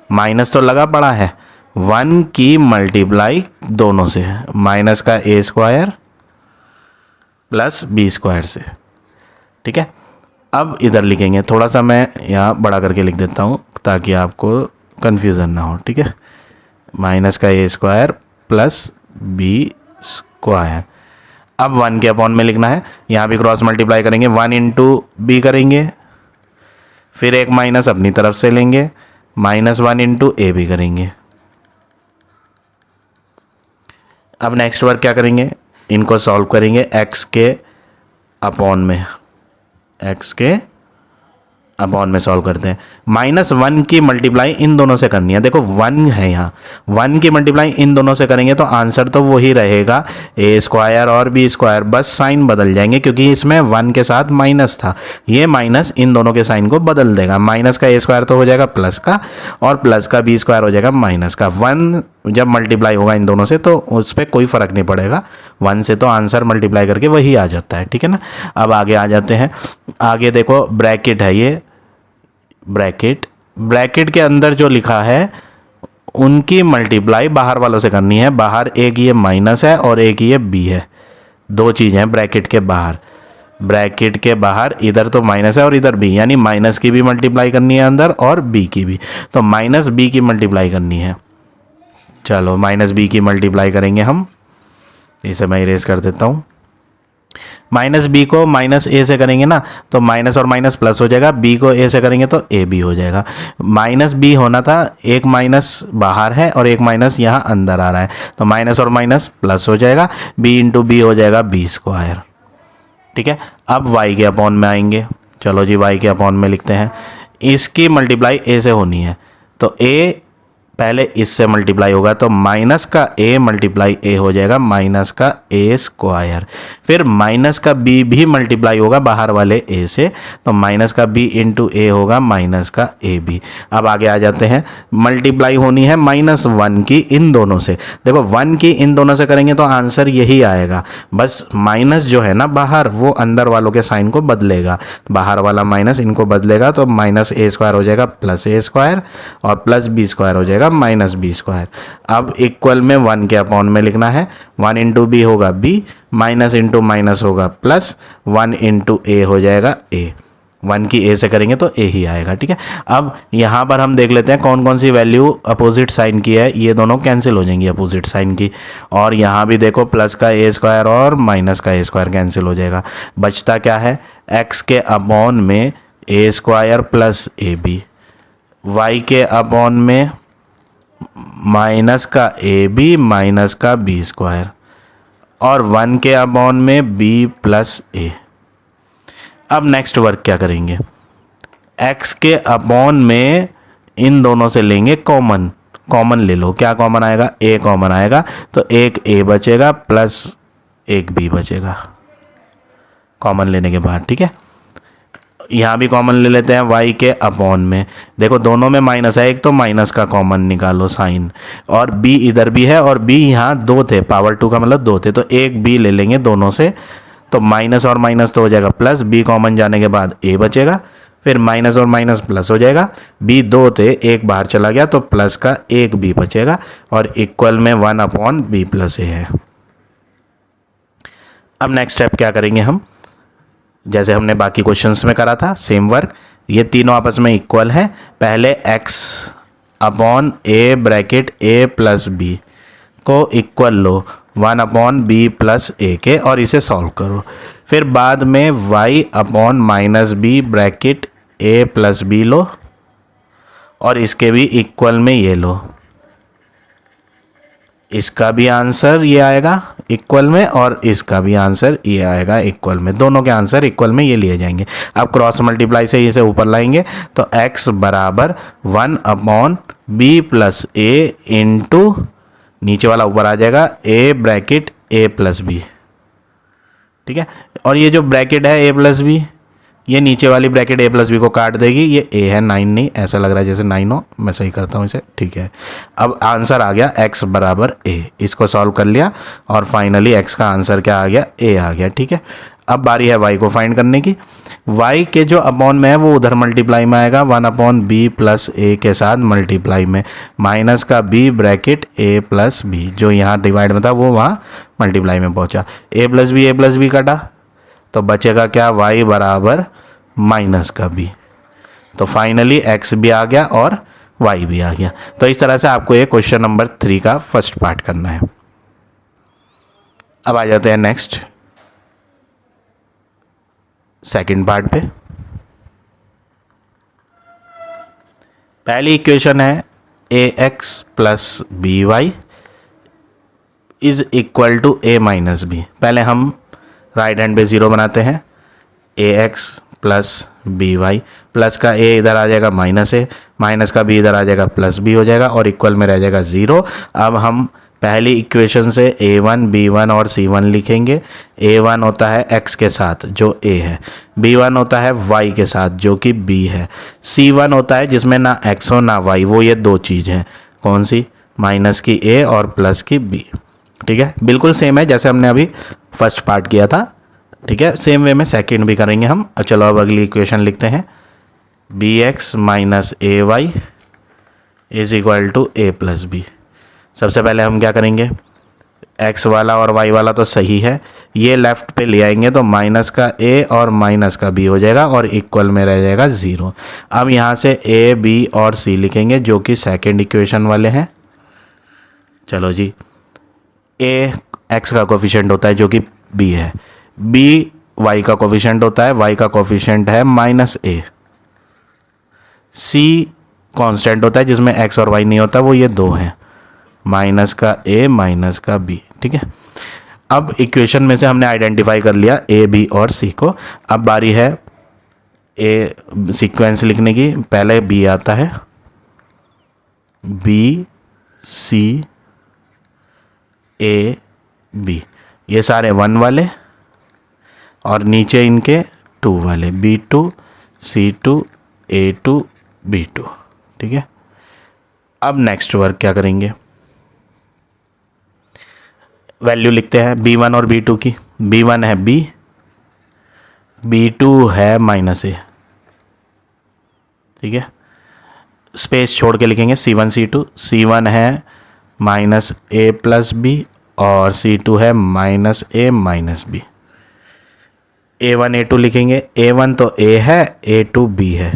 माइनस तो लगा पड़ा है, 1 की मल्टीप्लाई दोनों से, माइनस का a square plus b square से, ठीक है। अब इधर लिखेंगे, थोड़ा सा मैं यहाँ बड़ा करके लिख देता हूँ ताकि आपको कन्फ्यूज़न ना हो, ठीक है। माइनस का a square plus b square. अब 1 के अपॉन में लिखना है, यहाँ भी क्रॉस मल्टीप्लाई करेंगे, 1 इंटू b करेंगे, फिर एक माइनस अपनी तरफ से लेंगे, -1 इंटू a भी करेंगे। अब नेक्स्ट वर्क क्या करेंगे, इनको सॉल्व करेंगे x के अपॉन में, x के अपॉन में सॉल्व करते हैं। -1 की मल्टीप्लाई इन दोनों से करनी है। देखो 1 है यहाँ, 1 की मल्टीप्लाई इन दोनों से करेंगे तो आंसर तो वही रहेगा, a स्क्वायर और b स्क्वायर, बस साइन बदल जाएंगे क्योंकि इसमें 1 के साथ माइनस था, ये माइनस इन दोनों के साइन को बदल देगा। माइनस का a स्क्वायर तो हो जाएगा प्लस का, और प्लस का b स्क्वायर हो जाएगा माइनस का। 1 जब मल्टीप्लाई होगा इन दोनों से तो उस पर कोई फ़र्क नहीं पड़ेगा, 1 से तो आंसर मल्टीप्लाई करके वही आ जाता है, ठीक है ना। अब आगे आ जाते हैं। आगे देखो ब्रैकेट है, ये ब्रैकेट के अंदर जो लिखा है उनकी मल्टीप्लाई बाहर वालों से करनी है। बाहर एक ये माइनस है और एक ये b है, दो चीज़ हैं ब्रैकेट के बाहर। ब्रैकेट के बाहर इधर तो माइनस है और इधर b, यानी माइनस की भी मल्टीप्लाई करनी है अंदर और b की भी, तो माइनस b की मल्टीप्लाई करनी है। चलो माइनस बी की मल्टीप्लाई करेंगे हम, इसे मैं इरेज कर देता हूँ। माइनस बी को माइनस ए से करेंगे ना तो माइनस और माइनस प्लस हो जाएगा, बी को ए से करेंगे तो ए बी हो जाएगा। माइनस बी होना था, एक माइनस बाहर है और एक माइनस यहाँ अंदर आ रहा है, तो माइनस और माइनस प्लस हो जाएगा, बी इंटू बी हो जाएगा बी स्क्वायर। ठीक है, अब वाई के अपॉन में आएंगे। चलो जी वाई के अपॉन में लिखते हैं, इसकी मल्टीप्लाई ए से होनी है तो ए पहले इससे मल्टीप्लाई होगा तो माइनस का ए मल्टीप्लाई ए हो जाएगा माइनस का ए स्क्वायर। फिर माइनस का बी भी मल्टीप्लाई होगा बाहर वाले ए से, तो माइनस का बी इंटू ए होगा माइनस का ए बी। अब आगे आ जाते हैं, मल्टीप्लाई होनी है माइनस वन की इन दोनों से। देखो वन की इन दोनों से करेंगे तो आंसर यही आएगा, बस माइनस जो है ना बाहर वो अंदर वालों के साइन को बदलेगा, बाहर वाला माइनस इनको बदलेगा, तो माइनस ए स्क्वायर हो जाएगा प्लस ए स्क्वायर और प्लस बी स्क्वायर हो जाएगा माइनस बी स्क्वायर। अब इक्वल में वन के अपॉन में लिखना है, वन इंटू बी होगा बी, माइनस इंटू माइनस होगा प्लस, वन इंटू ए हो जाएगा ए, वन की ए से करेंगे तो ए ही आएगा। ठीक है, अब यहाँ पर हम देख लेते हैं कौन कौन सी वैल्यू अपोजिट साइन की है, ये दोनों कैंसिल हो जाएंगी अपोजिट साइन की, और यहाँ भी देखो प्लस का ए स्क्वायर और माइनस का ए स्क्वायर कैंसिल हो जाएगा। बचता क्या है, एक्स के अपॉन में a square plus A b, y के अपॉन में माइनस का ए बी माइनस का बी स्क्वायर, और वन के अपॉन में बी प्लस ए। अब नेक्स्ट वर्क क्या करेंगे, x के अपॉन में इन दोनों से लेंगे कॉमन, कॉमन ले लो, क्या कॉमन आएगा, a कॉमन आएगा तो एक a बचेगा प्लस एक b बचेगा कॉमन लेने के बाद। ठीक है, यहाँ भी कॉमन ले लेते हैं y के अपॉन में, देखो दोनों में माइनस है, एक तो माइनस का कॉमन निकालो साइन, और b इधर भी है और b यहाँ दो थे, पावर टू का मतलब दो थे, तो एक b ले लेंगे दोनों से, तो माइनस और माइनस तो हो जाएगा प्लस, b कॉमन जाने के बाद a बचेगा, फिर माइनस और माइनस प्लस हो जाएगा, b दो थे एक बाहर चला गया तो प्लस का एक b बचेगा, और इक्वल में वन अपॉन बी प्लस ए है। अब नेक्स्ट स्टेप क्या करेंगे हम, जैसे हमने बाकी क्वेश्चंस में करा था सेम वर्क, ये तीनों आपस में इक्वल है, पहले x upon a bracket a plus b को इक्वल लो वन अपॉन बी प्लस ए के, और इसे सॉल्व करो। फिर बाद में y upon minus b bracket a plus b लो, और इसके भी इक्वल में ये लो, इसका भी आंसर ये आएगा इक्वल में, और इसका भी आंसर ये आएगा इक्वल में, दोनों के आंसर इक्वल में ये लिए जाएंगे। अब क्रॉस मल्टीप्लाई से इसे ऊपर लाएंगे तो x बराबर one upon B plus A into नीचे वाला ऊपर आ जाएगा a bracket a plus B. ठीक है, और ये जो ब्रैकेट है a प्लस बी, ये नीचे वाली ब्रैकेट a प्लस बी को काट देगी, ये a है 9 नहीं, ऐसा लग रहा है जैसे 9 हो, मैं सही करता हूँ इसे। ठीक है, अब आंसर आ गया x बराबर a, इसको सॉल्व कर लिया और फाइनली x का आंसर क्या आ गया, a आ गया। ठीक है, अब बारी है y को फाइंड करने की, y के जो अपॉन में है वो उधर मल्टीप्लाई में आएगा, वन अपॉन बी प्लस ए के साथ मल्टीप्लाई में, माइनस का b bracket a plus B, जो यहाँ डिवाइड में था वो वहाँ मल्टीप्लाई में पहुँचा, a प्लस बी कटा तो बचेगा क्या, y बराबर माइनस का b, तो फाइनली x भी आ गया और y भी आ गया। तो इस तरह से आपको ये क्वेश्चन नंबर 3 का फर्स्ट पार्ट करना है। अब आ जाते हैं नेक्स्ट सेकंड पार्ट पे। पहली इक्वेशन है ax plus B Y is equal to a minus B. पहले हम राइट हैंड पे ज़ीरो बनाते हैं, ax plus B Y, plus का a इधर आ जाएगा माइनस a, माइनस का b इधर आ जाएगा प्लस b हो जाएगा, और इक्वल में रह जाएगा 0। अब हम पहली इक्वेशन से a1 b1 और c1 लिखेंगे। a1 होता है x के साथ जो a है, b1 होता है y के साथ जो कि b है, c1 होता है जिसमें ना x हो ना y, वो ये दो चीज़ हैं, कौन सी, माइनस की a और प्लस की b। ठीक है, बिल्कुल सेम है जैसे हमने अभी फर्स्ट पार्ट किया था। ठीक है, सेम वे में सेकंड भी करेंगे हम। चलो अब अगली इक्वेशन लिखते हैं, bx minus A Y is equal to a plus B. सबसे पहले हम क्या करेंगे, x वाला और y वाला तो सही है, ये लेफ्ट पे ले आएंगे तो माइनस का a और माइनस का b हो जाएगा, और इक्वल में रह जाएगा 0। अब यहाँ से a b और c लिखेंगे जो कि सेकंड इक्वेशन वाले हैं। चलो जी, ए एक्स का कोफिशिएंट होता है जो कि बी है, बी वाई का कोफिशिएंट होता है, वाई का कोफिशिएंट है माइनस ए, सी कांस्टेंट होता है जिसमें एक्स और वाई नहीं होता, वो ये दो हैं, माइनस का ए माइनस का बी। ठीक है, अब इक्वेशन में से हमने आइडेंटिफाई कर लिया ए बी और सी को। अब बारी है ए सीक्वेंस लिखने की। पहले बी आता है, बी सी ए बी, ये सारे 1 वाले और नीचे इनके 2 वाले, B2 C2 A2 B2। ठीक है, अब नेक्स्ट वर्क क्या करेंगे, वैल्यू लिखते हैं B1 और B2 की। B1 है B, B2 है माइनस ए। ठीक है, स्पेस छोड़ के लिखेंगे C1 C2। C1 है माइनस ए प्लस बी और C2 है माइनस ए माइनस बी। A1 A2 लिखेंगे, A1 तो A है, A2 B है,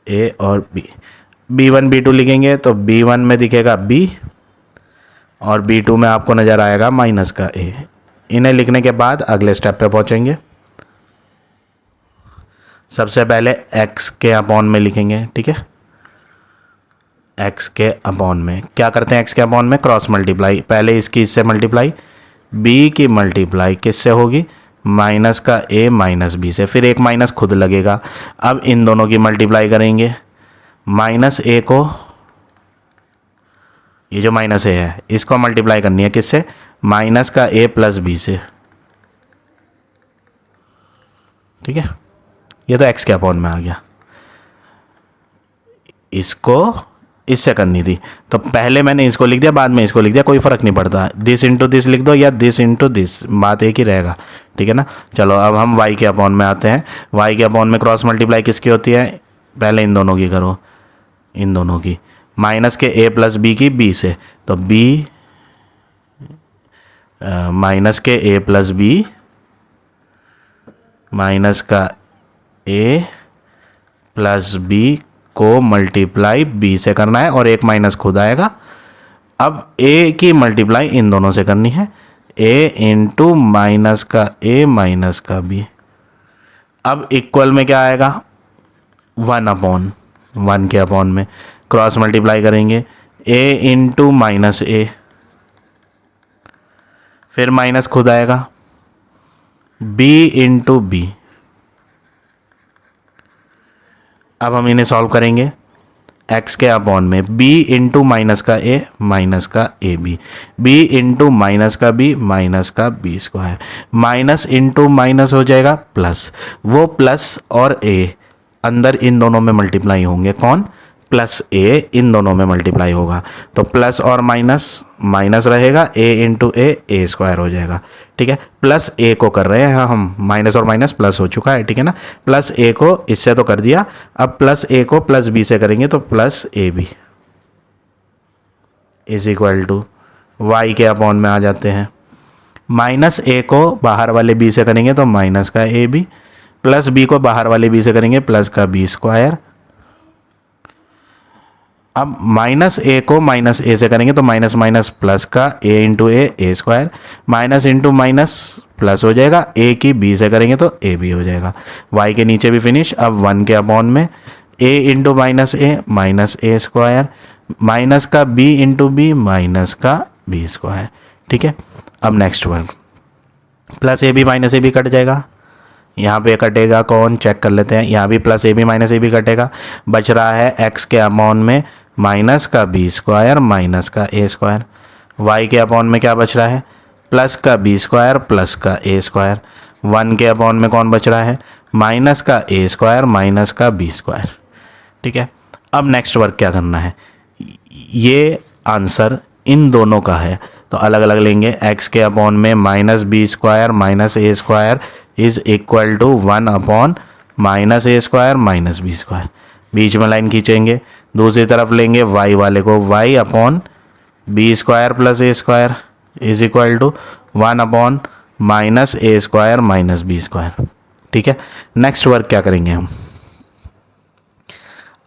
A और B। B1 B2 लिखेंगे तो B1 में दिखेगा B और B2 में आपको नज़र आएगा माइनस का A। इन्हें लिखने के बाद अगले स्टेप पे पहुंचेंगे। सबसे पहले x के अपॉन में लिखेंगे। ठीक है, x के अपॉन में क्या करते हैं, x के अपॉन में क्रॉस मल्टीप्लाई, पहले इसकी इससे मल्टीप्लाई, b की मल्टीप्लाई किससे होगी, माइनस का a माइनस b से, फिर एक माइनस खुद लगेगा। अब इन दोनों की मल्टीप्लाई करेंगे, माइनस a को, ये जो माइनस a है इसको मल्टीप्लाई करनी है किससे, माइनस का a प्लस b से। ठीक है, ये तो x के अपॉन में आ गया, इसको इससे करनी थी तो पहले मैंने इसको लिख दिया, बाद में इसको लिख दिया, कोई फ़र्क नहीं पड़ता, दिस इंटू दिस लिख दो या दिस इंटू दिस, बात एक ही रहेगा। ठीक है ना, चलो अब हम y के अपॉन में आते हैं। y के अपॉन में क्रॉस मल्टीप्लाई किसकी होती है, पहले इन दोनों की करो, इन दोनों की, माइनस के a प्लस बी की b से, तो b माइनस के a प्लस बी माइनस का a प्लस बी को मल्टीप्लाई b से करना है और एक माइनस खुद आएगा। अब a की मल्टीप्लाई इन दोनों से करनी है, a इंटू माइनस का a माइनस का b। अब इक्वल में क्या आएगा, 1 अपॉन 1 के अपॉन में क्रॉस मल्टीप्लाई करेंगे, a इंटू माइनस a, फिर माइनस खुद आएगा, b इंटू b। अब हम इन्हें सॉल्व करेंगे, x के अपॉन में b इंटू माइनस का a माइनस का ए बी, b इंटू माइनस का b माइनस का b square, minus into minus हो जाएगा प्लस, वो प्लस और a अंदर इन दोनों में मल्टीप्लाई होंगे, कौन, प्लस a इन दोनों में मल्टीप्लाई होगा, तो प्लस और माइनस माइनस रहेगा, a इंटू ए स्क्वायर हो जाएगा। ठीक है, प्लस a को कर रहे हैं हम, माइनस और माइनस प्लस हो चुका है। ठीक है ना, प्लस a को इससे तो कर दिया, अब प्लस a को प्लस b से करेंगे तो plus A B is equal to Y के अपॉन में आ जाते हैं, माइनस a को बाहर वाले b से करेंगे तो माइनस का ए बी, प्लस b को बाहर वाले b से करेंगे प्लस का b स्क्वायर। अब माइनस a को माइनस a से करेंगे तो माइनस माइनस प्लस का a into A square, minus into minus plus हो जाएगा, a की b से करेंगे तो ए बी हो जाएगा, y के नीचे भी फिनिश। अब 1 के अपॉन में a into minus A square, minus का b इंटू बी माइनस का b स्क्वायर। ठीक है, अब next work, plus A B minus A B cut जाएगा, यहाँ पे कटेगा कौन, चेक कर लेते हैं, यहाँ भी plus A B minus A B कटेगा, बच रहा है x के अपॉन में माइनस का बी स्क्वायर माइनस का ए स्क्वायर, वाई के अपॉन में क्या बच रहा है, प्लस का बी स्क्वायर प्लस का ए स्क्वायर, 1 के अपॉन में कौन बच रहा है, माइनस का ए स्क्वायर माइनस का बी स्क्वायर। ठीक है, अब नेक्स्ट वर्क क्या करना है, ये आंसर इन दोनों का है तो अलग अलग लेंगे, x के अपॉन में minus B square minus A square is equal to 1 upon minus A square minus B square, बीच में लाइन खींचेंगे, दूसरी तरफ लेंगे y वाले को, y upon B square plus A square is equal to 1 upon minus A square minus B square. ठीक है, नेक्स्ट वर्क क्या करेंगे हम,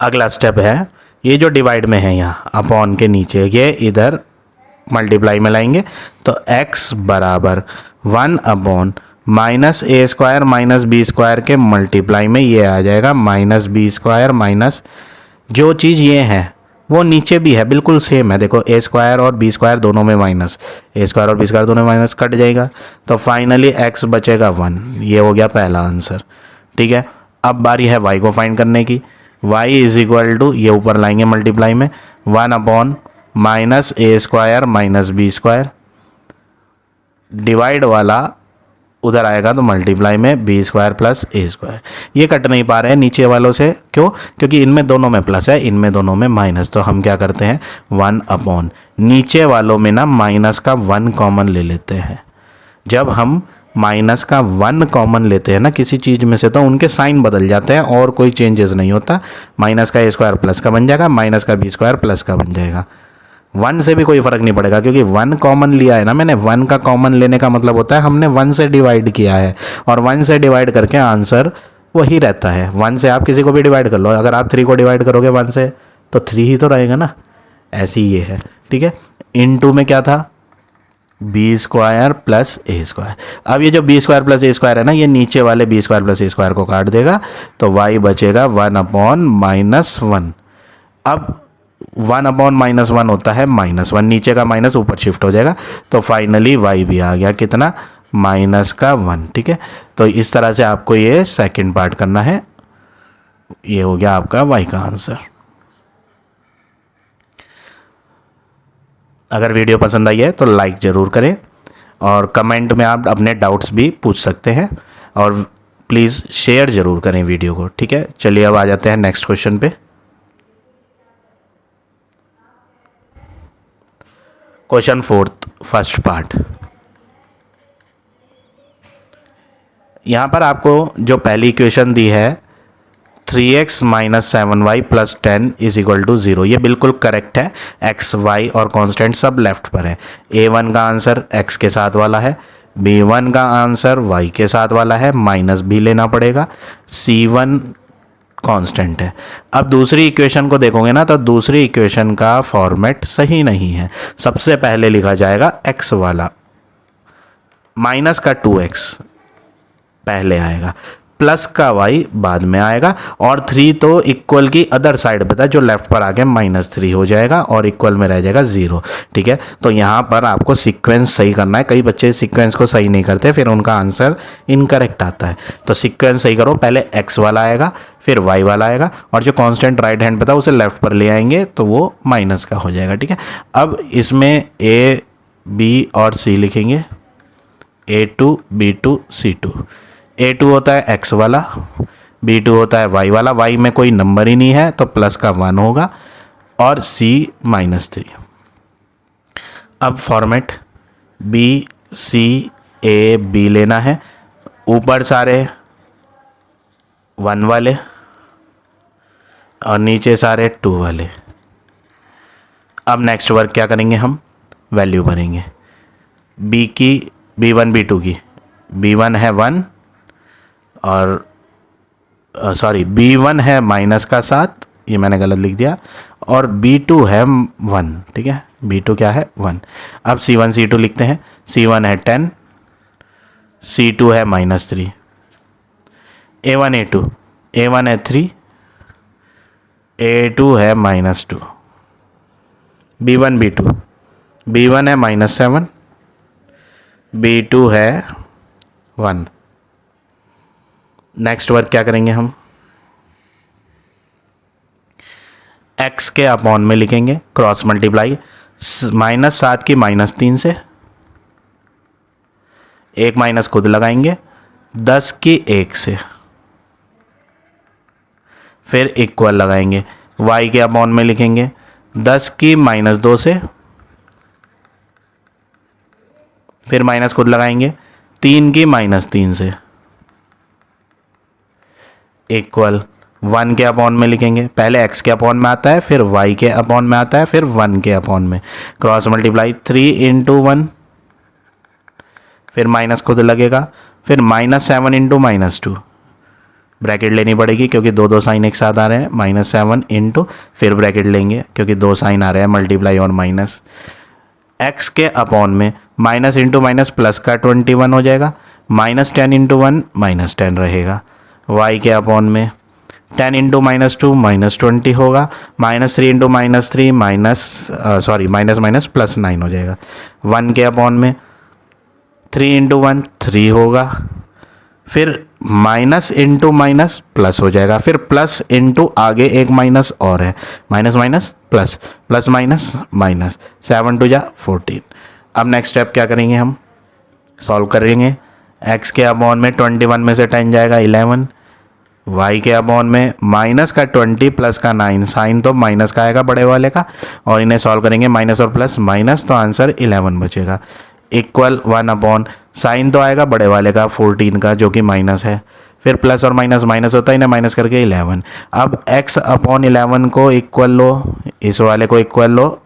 अगला स्टेप है, ये जो डिवाइड में है यहाँ अपॉन के नीचे, ये इधर मल्टीप्लाई में लाएंगे तो x बराबर 1/-a² माइनस b² के मल्टीप्लाई में ये आ जाएगा -b² माइनस जो चीज़ ये है वो नीचे भी है, बिल्कुल सेम है। देखो a² और b² दोनों में माइनस, a² और b² दोनों में माइनस कट जाएगा तो फाइनली x बचेगा 1। ये हो गया पहला आंसर। ठीक है, अब बारी है y को फाइंड करने की। y इज इक्वल टू, ये ऊपर लाएंगे मल्टीप्लाई में, 1/-a² माइनस b², डिवाइड वाला उधर आएगा तो मल्टीप्लाई में b² प्लस a²। ये कट नहीं पा रहे हैं नीचे वालों से, क्यों? क्योंकि इनमें दोनों में प्लस है, इनमें दोनों में माइनस। तो हम क्या करते हैं, 1/, नीचे वालों में ना माइनस का 1 कॉमन ले लेते हैं। जब हम माइनस का 1 कॉमन लेते हैं ना किसी चीज़ में से तो उनके साइन बदल जाते हैं और कोई चेंजेस नहीं होता। माइनस का a² प्लस का बन जाएगा, माइनस का b² प्लस का बन जाएगा। 1 से भी कोई फ़र्क नहीं पड़ेगा क्योंकि 1 कॉमन लिया है ना मैंने। 1 का कॉमन लेने का मतलब होता है हमने 1 से डिवाइड किया है, और 1 से डिवाइड करके आंसर वही रहता है। 1 से आप किसी को भी डिवाइड कर लो, अगर आप 3 को डिवाइड करोगे 1 से तो 3 ही तो रहेगा ना। ऐसी ये है। ठीक है, इनटू में क्या था, b² प्लस a²। अब ये जो b² प्लस a² है ना, ये नीचे वाले b² प्लस a² को काट देगा तो y बचेगा 1/-1। अब 1/-1 होता है -1, नीचे का माइनस ऊपर शिफ्ट हो जाएगा तो फाइनली y भी आ गया कितना, -1। ठीक है, तो इस तरह से आपको ये सेकंड पार्ट करना है। ये हो गया आपका y का आंसर। अगर वीडियो पसंद आई है तो लाइक ज़रूर करें और कमेंट में आप अपने डाउट्स भी पूछ सकते हैं, और प्लीज़ शेयर ज़रूर करें वीडियो को। ठीक है, चलिए अब आ जाते हैं नेक्स्ट क्वेश्चन पे। Question 4th first part. यहाँ पर आपको जो पहली इक्वेशन दी है 3x minus 7y plus 10 is equal to 0, ये बिल्कुल करेक्ट है। x, y और कांस्टेंट सब लेफ्ट पर है। a1 का आंसर x के साथ वाला है, b1 का आंसर y के साथ वाला है, माइनस भी लेना पड़ेगा, c1 कांस्टेंट है। अब दूसरी इक्वेशन को देखोगे ना तो दूसरी इक्वेशन का फॉर्मेट सही नहीं है। सबसे पहले लिखा जाएगा x वाला, माइनस का 2x पहले आएगा, प्लस का y बाद में आएगा, और 3 तो इक्वल की अदर साइड पे था जो लेफ्ट पर आके -3 हो जाएगा और इक्वल में रह जाएगा 0। ठीक है, तो यहाँ पर आपको सीक्वेंस सही करना है। कई बच्चे सीक्वेंस को सही नहीं करते, फिर उनका आंसर इनकरेक्ट आता है। तो सीक्वेंस सही करो, पहले x वाला आएगा, फिर y वाला आएगा, और जो कांस्टेंट राइट हैंड पे था उसे लेफ्ट पर ले आएंगे तो वो माइनस का हो जाएगा। ठीक है, अब इसमें a, b और c लिखेंगे, a2, b2, c2। a2 होता है x वाला, b2 होता है y वाला, y में कोई नंबर ही नहीं है तो प्लस का 1 होगा, और c -3। अब format b, c, a, b लेना है, ऊपर सारे 1 वाले और नीचे सारे 2 वाले। अब नेक्स्ट वर्क क्या करेंगे, हम वैल्यू भरेंगे b की, b1 b2 की। b1 है 1 और सॉरी b1 है माइनस का 7, ये मैंने गलत लिख दिया, और b2 है 1। ठीक है, b2 क्या है 1। अब c1 c2 लिखते हैं। c1 है 10, c2 है -3, a1 a2, a1 है 3, a2 है -2, b1 b2, b1 है -7, b2 है 1। नेक्स्ट वर्क क्या करेंगे, हम x के अपॉन में लिखेंगे, क्रॉस मल्टीप्लाई, -7 की -3 से, एक माइनस खुद लगाएंगे, 10 की 1 से, फिर इक्वल लगाएंगे, y के अपॉन में लिखेंगे 10 की -2 से, फिर माइनस खुद लगाएंगे 3 की -3 से, इक्वल 1 के अपॉन में लिखेंगे, पहले x के अपॉन में आता है, फिर y के अपॉन में आता है, फिर 1 के अपॉन में, क्रॉस मल्टीप्लाई 3 × 1, फिर माइनस खुद लगेगा, फिर -7 × -2, ब्रैकेट लेनी पड़ेगी क्योंकि दो साइन एक साथ आ रहे हैं, -7 × फिर ब्रैकेट लेंगे क्योंकि 2 साइन आ रहे हैं, मल्टीप्लाई और माइनस, x के अपॉन में माइनस इंटू माइनस प्लस का 21 हो जाएगा, माइनस 10 इंटू 1 माइनस 10 रहेगा। y के अपॉन में 10 इंटू माइनस 2 माइनस 20 होगा, minus 3 into minus 3 minus minus plus 9 हो जाएगा। 1 के अपॉन में 3 इंटू 1 3 होगा, फिर माइनस इंटू माइनस प्लस हो जाएगा, फिर प्लस इंटू आगे एक माइनस और है, minus minus plus, plus minus minus, 7 टू जा 14। अब नेक्स्ट स्टेप क्या करेंगे, हम सॉल्व करेंगे। x के अपॉन में 21 में से 10 जाएगा 11, y के अपॉन में माइनस का 20 प्लस का 9, साइन तो माइनस का आएगा बड़े वाले का, और इन्हें सॉल्व करेंगे माइनस और प्लस माइनस, तो आंसर 11 बचेगा। इक्वल 1 अपॉन साइन तो आएगा बड़े वाले का 14 का जो कि माइनस है, फिर प्लस और माइनस माइनस होता है, इन्हें माइनस करके 11। अब x अपॉन 11 को इक्वल लो, इस वाले को इक्वल लो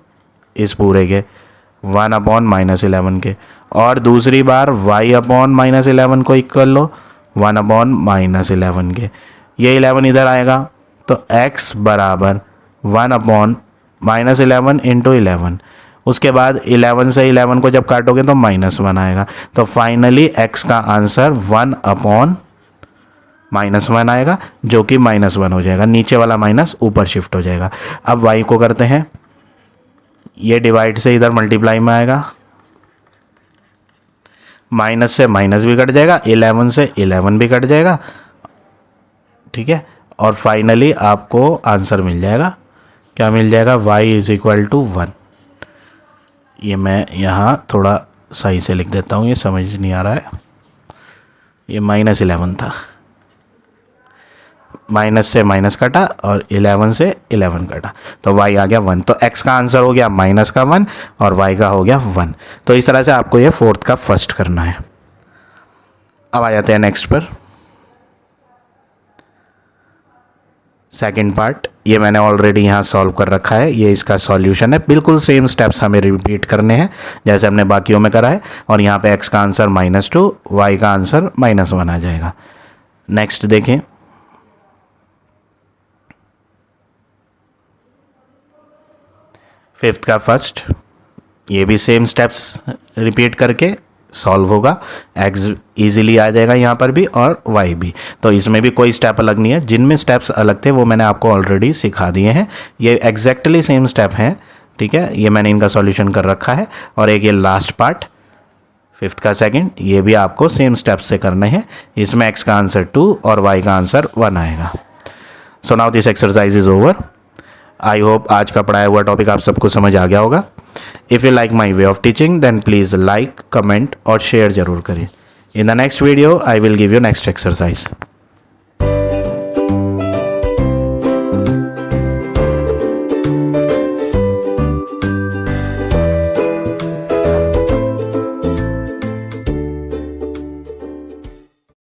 इस पूरे के 1 अपॉन माइनस 11 के, और दूसरी बार y अपॉन माइनस 11 को इक्वल लो 1 अपॉन माइनस 11 के। ये 11 इधर आएगा तो x बराबर 1 अपॉन माइनस 11 इंटू 11। उसके बाद 11 से 11 को जब काटोगे तो माइनस 1 आएगा, तो फाइनली x का आंसर 1 अपॉन माइनस 1 आएगा जो कि माइनस 1 हो जाएगा, नीचे वाला माइनस ऊपर शिफ्ट हो जाएगा। अब y को करते हैं, ये डिवाइड से इधर मल्टीप्लाई में आएगा, माइनस से माइनस भी कट जाएगा, 11 से 11 भी कट जाएगा, ठीक है। और फाइनली आपको आंसर मिल जाएगा, क्या मिल जाएगा, y इज इक्वल टू 1। ये मैं यहाँ थोड़ा सही से लिख देता हूँ, ये समझ नहीं आ रहा है, ये माइनस 11 था, माइनस से माइनस कटा और 11 से 11 कटा, तो y आ गया 1। तो x का आंसर हो गया माइनस का 1 और y का हो गया 1। तो इस तरह से आपको ये फोर्थ का फर्स्ट करना है। अब आ जाते हैं नेक्स्ट पर, सेकंड पार्ट। ये मैंने ऑलरेडी यहाँ सॉल्व कर रखा है, ये इसका सॉल्यूशन है। बिल्कुल सेम स्टेप्स हमें रिपीट करने हैं जैसे हमने बाकियों में करा है, और यहाँ पे x का आंसर -2, y का आंसर -1 आ जाएगा। नेक्स्ट देखें, फिफ्थ का फर्स्ट, ये भी सेम स्टेप्स रिपीट करके सॉल्व होगा। x इजीली आ जाएगा यहाँ पर भी और y भी, तो इसमें भी कोई स्टेप अलग नहीं है। जिनमें स्टेप्स अलग थे वो मैंने आपको ऑलरेडी सिखा दिए हैं, ये एग्जैक्टली सेम स्टेप हैं, ठीक है। ये मैंने इनका सॉल्यूशन कर रखा है। और एक ये लास्ट पार्ट फिफ्थ का सेकंड, ये भी आपको सेम स्टेप से करने हैं। इसमें x का आंसर 2 और y का आंसर 1 आएगा। So now this exercise is over. I hope आज का पढ़ाया हुआ टॉपिक आप सबको समझ आ गया होगा। If you like my way of teaching then please like, comment और शेयर जरूर करें। In the next video I will give you next exercise.